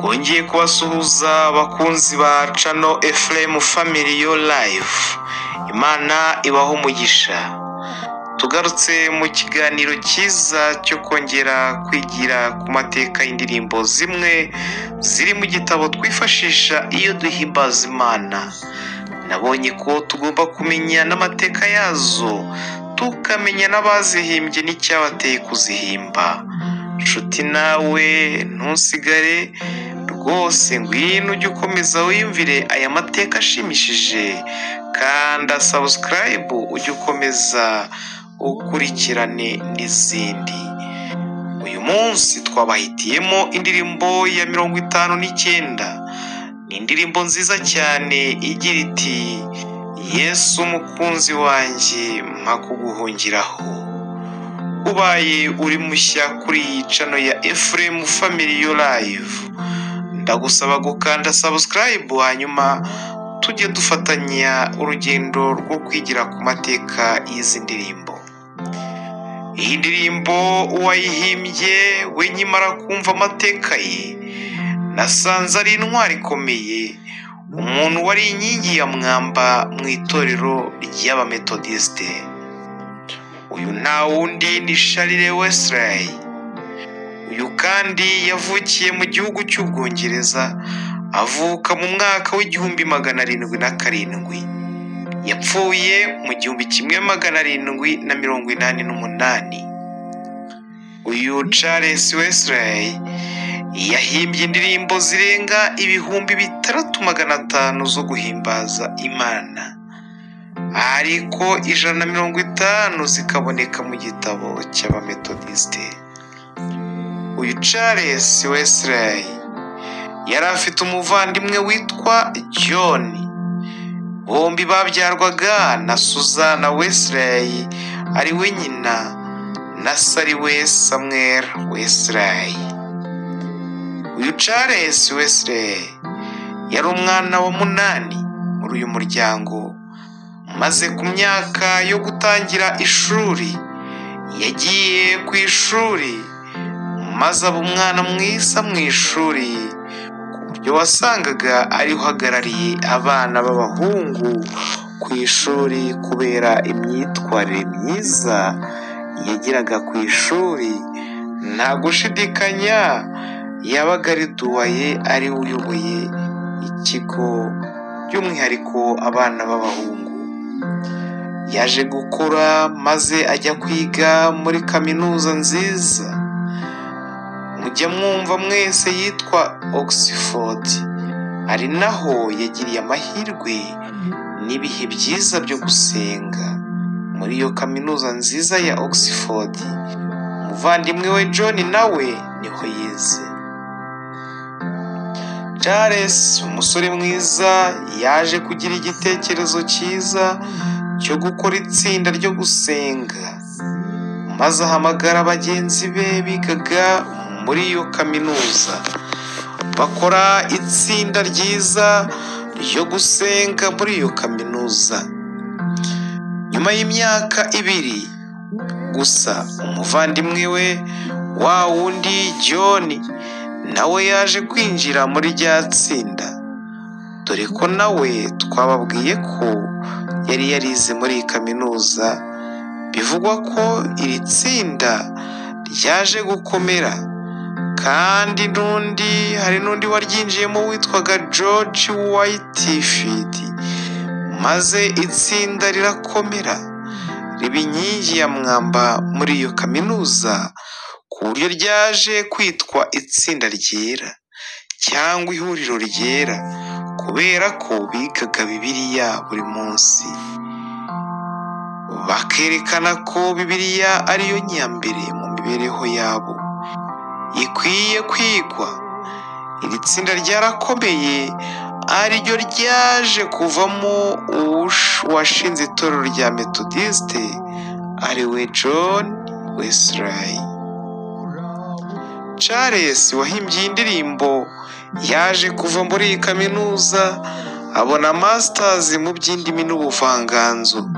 Twongeye kubasuhuza abakunzi ba Channel Ephraim Family Yo Live. Imana ibaho umugisha. Tugarutse mu kiganiro cyiza cyo kongera kwigira ku mateka y'indirimbo zimwe ziri mu gitabo twifashisha iyo duhimbaza Imana. Nabonye ko tugomba kumenya n'amateka yazo, tukamenya n'abazihimbye n'icyabateye kuzihimba. Nshuti nawe ntusigare rwose, ngwino ujye ukomeza wiyumvire aya mateka ashimishije, kanda subscribe ujye ukomeza ukurikirane n'izindi. Uyu munsi twabahitiyemo indirimbo ya 59. Ni indirimbo nziza cyane igira iti Yesu umukunzi wanjye mpa kuguhungiraho. Ubaye uri mushya kuri iyi channel ya Ephraim Family Yo Live, ndagusaba gukanda subscribe, hanyuma tujye dufatanya urugendo rwo kwigira ku mateka y'izi ndirimbo. Iyi ndirimbo uwayihimbye we nkimara kumva amateka ye, nasanze ari intwari ikomeye, umuntu wari inkingi ya mwamba mu itorero ry'abametodiste. Uyu nta wundi ni Charles Wesley. Uyu kandi yavukiye mu gihugu cy'Ubwongereza, avuka mu mwaka w'1787. Yapfuye mu 1788. Uyu Charles Wesley yahimbye indirimbo zirenga 6500 zo guhimbaza Imana, ariko 150 zikaboneka mu gitabo cy'abametodiste. Uyu Charles Wesley yari afite umuvandimwe witwa John. Bombi babyarwaga na Susan Wesley ari we nyina, na Sariwe Samuel Wesley. Uyu Charles Wesley yari umwana wa 8 muri uyu muryango. Maze ku myaka yo gutangira ishuri, yagiye ku ishuri maze aba umwana mwiza mu ishuri, ku buryo wasangaga ari uhagarariye abana b'abahungu ku ishuri kubera imyitwarire myiza yagiraga ku ishuri. Nta gushidikanya yabaga ari duwaye, ari uyoboye ikigo by'umwihariko abana b'abahungu. Yaje gukura maze ajya kwiga muri kaminuza nziza, mujya mwumva mwese yitwa Oxford. Ari naho yagiriye amahirwe n'ibihe byiza byo gusenga muri iyo kaminuza nziza ya Oxford. Umuvandimwe we John nawe niho yize. Charles, umusore mwiza, yaje kugira igitekerezo cyiza cyo gukora itsinda ryo gusenga, maze ahamagara bagenzi be bigaga muri iyo kaminuza, bakora itsinda ryiza ryo gusenga muri iyo kaminuza. Nyuma y'imyaka 2 gusa, umuvandimwe we wa wundi John nawe yaje kwinjira muri rya tsinda, dore ko nawe twababwiye ko yari yarize muri kaminuza. Bivugwa ko iri tsinda ryaje gukomera, kandi hari n'undi waryinjiyemo witwaga George Whitefield, maze itsinda rirakomera riba inkingi ya mwamba muri iyo kaminuza, ku buryo ryaje kwitwa itsinda ryera cyangwa ihuriro ryera, kubera ko bigaga Bibiliya buri munsi, bakerekana ko Bibiliya ariyo nyambere mu mibereho yabo, ikwiye kwigwa. Iri tsinda ryarakomeye, ariryo ryaje kuvamo uwashinze itorero rya Methodiste, ari we John Wesley. Charles wahimbye indirimbo yaje kuva muri iyi kaminuza, abona masters mu by'indimi n'ubuvanganzo,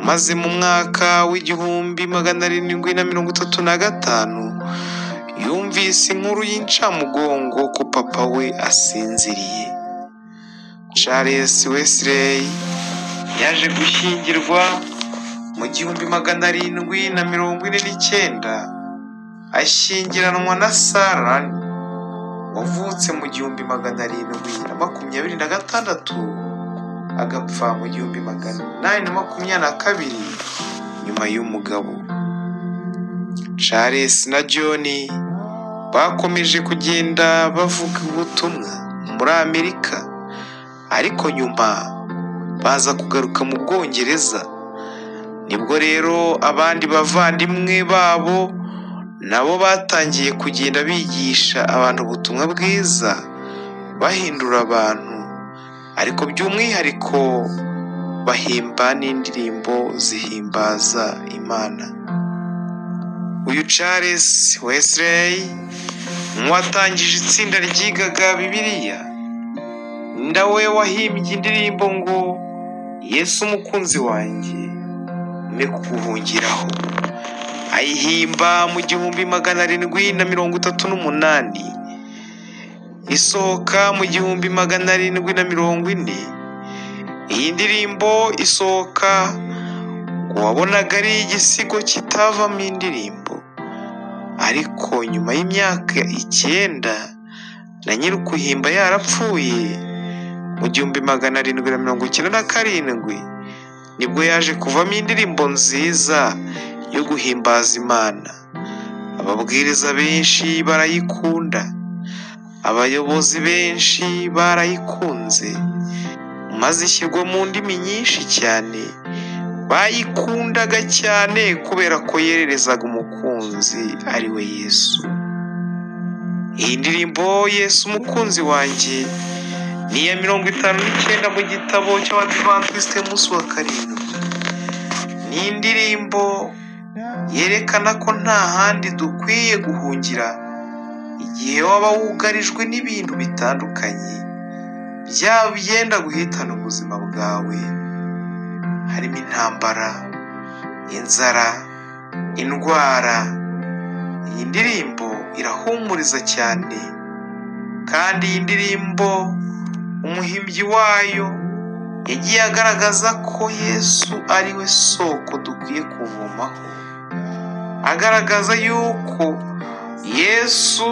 maze mu mwaka w'1735 yumvise inkuru y'incamugongo ko papa we asinziriye. Charles Wesley yaje gushyingirwa mu 1749, ashyingiranwa na Sarah wavutse mu 1726, agapfa mu 1822 nyuma y'umugabo. Charles na John bakomeje kugenda bavuga ubutumwa muri Amerika, ariko nyuma baza kugaruka mu Bwongereza. Nibwo rero abandi bavandimwe babo nabo batangiye kugenda bigisha abantu ubutumwa bwiza, bahindura abantu, ariko by'umwihariko bahimba n'indirimbo zihimbaza Imana. Uyu Charles Wesley watangije itsinda ryigaga Bibiliya, ndawe wahimbye indirimbo ngo Yesu umukunzi wanjye mpe kuguhungiraho. Ayihimba mu 1738, isohoka mu 1740. Iyi ndirimbo isohoka ngo wabonaga ari igisigo kitavamo indirimbo, ariko nyuma y'imyaka 9 na nyir'ukuhimba yarapfuye mu 1797, nibwo yaje kuvamo indirimbo nziza yo guhimbaza Imana. Ababwiriza benshi barayikunda, abayobozi benshi barayikunze, maze ishyirwa mu ndimi nyinshi cyane. Bayikundaga cyane kubera ko yererezaga umukunzi ari we Yesu. Iyi ndirimbo Yesu umukunzi wanjye ni iya 59 mu gitabo cy'Abadiventiste umunsi wa karindwi. Ni indirimbo yerekana ko nta handi dukwiye guhungira igihe waba wugarijwe n'ibintu bitandukanye byaba byenda guhitana ubuzima bwawe, harimo intambara, inzara, indwara. Iyi ndirimbo irahumuriza cyane, kandi iyi ndirimbo umuhimbyi wayo yagiye agaragaza ko Yesu ari we soko dukwiye kuvomaho, agaragaza yuko Yesu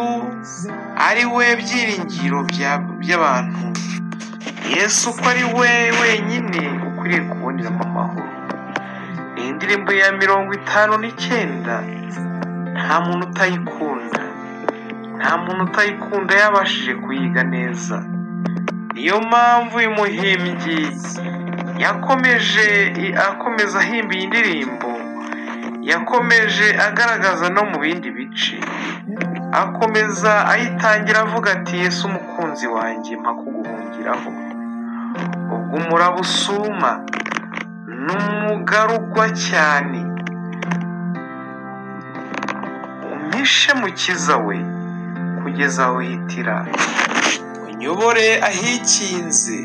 ari we byiringiro by'abantu, Yesu ko ari we wenyine ukwiriye kuboneramo amahoro. Iyi ndirimbo ya 59 nta muntu utayikunda yabashije kuyiga neza. Niyo mpamvu uyu muhimbyi akomeza ahimba iyi ndirimbo, yakomeje agaragaza no mu bindi bice, akomeza ayitangira avuga ati Yesu umukunzi wanjye mpa kuguhungiraho. Ubwo umuraba usuma n'umugarugwa cyane, umpishe mukiza we kugeza aho hitira. Unyobore ahikinze,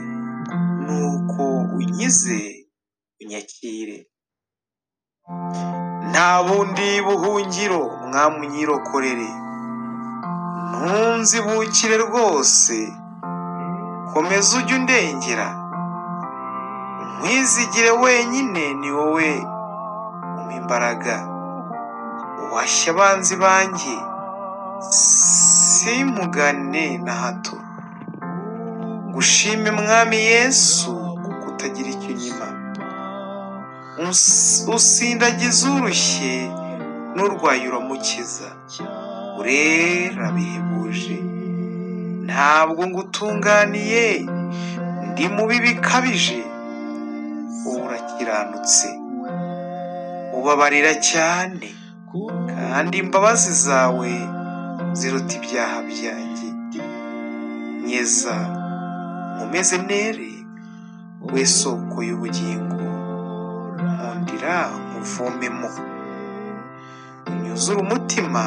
nuko unkize unyakire. Nta bundi buhungiro mwami unyirokorere, ntunzibukire rwose, komeza ujye undengera. Nkwizigire wenyine, ni wowe umpa imbaraga. Washya abanzi banjye, simpugane na hato. Ngushime mwami Yesu kuko utagira icyo unyima. Usindagiza urushye, n'urwaye uramukiza. Urera bihebuje, ntabwo ngutunganiye, ndi mubi bikabije. Urakiranutse, ubabarira cyane, kandi imbabazi zawe ziruta ibyaha byanjye. Nyeza nkomeze nere, we soko y'ubugingo, nkundira nkuvomemo. Unyuzure umutima,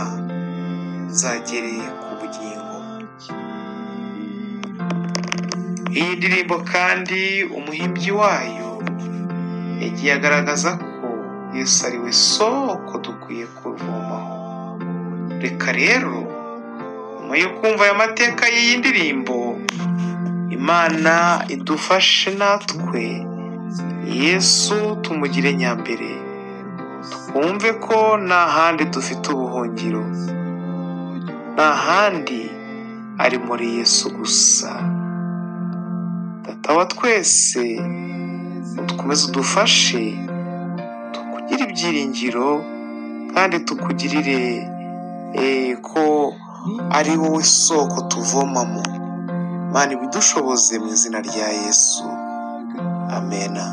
nzagere ku bugingo. Iyi ndirimbo kandi umuhimbyi wayo yagiye agaragaza ko Yesu ari we soko dukwiye kuvomaho. Reka rero nyuma yo kumva aya mateka y'iyi ndirimbo, Imana idufashe natwe Yesu tumugire nyambere, twumve ko nta handi dufite ubuhungiro, nta handi ari muri Yesu gusa. Data wa twese dukomeze udufashe tukugire ibyiringiro kandi tukugirire ko ari wowe soko tuvomamo. Mana ibidushoboze mu izina rya Yesu, amena.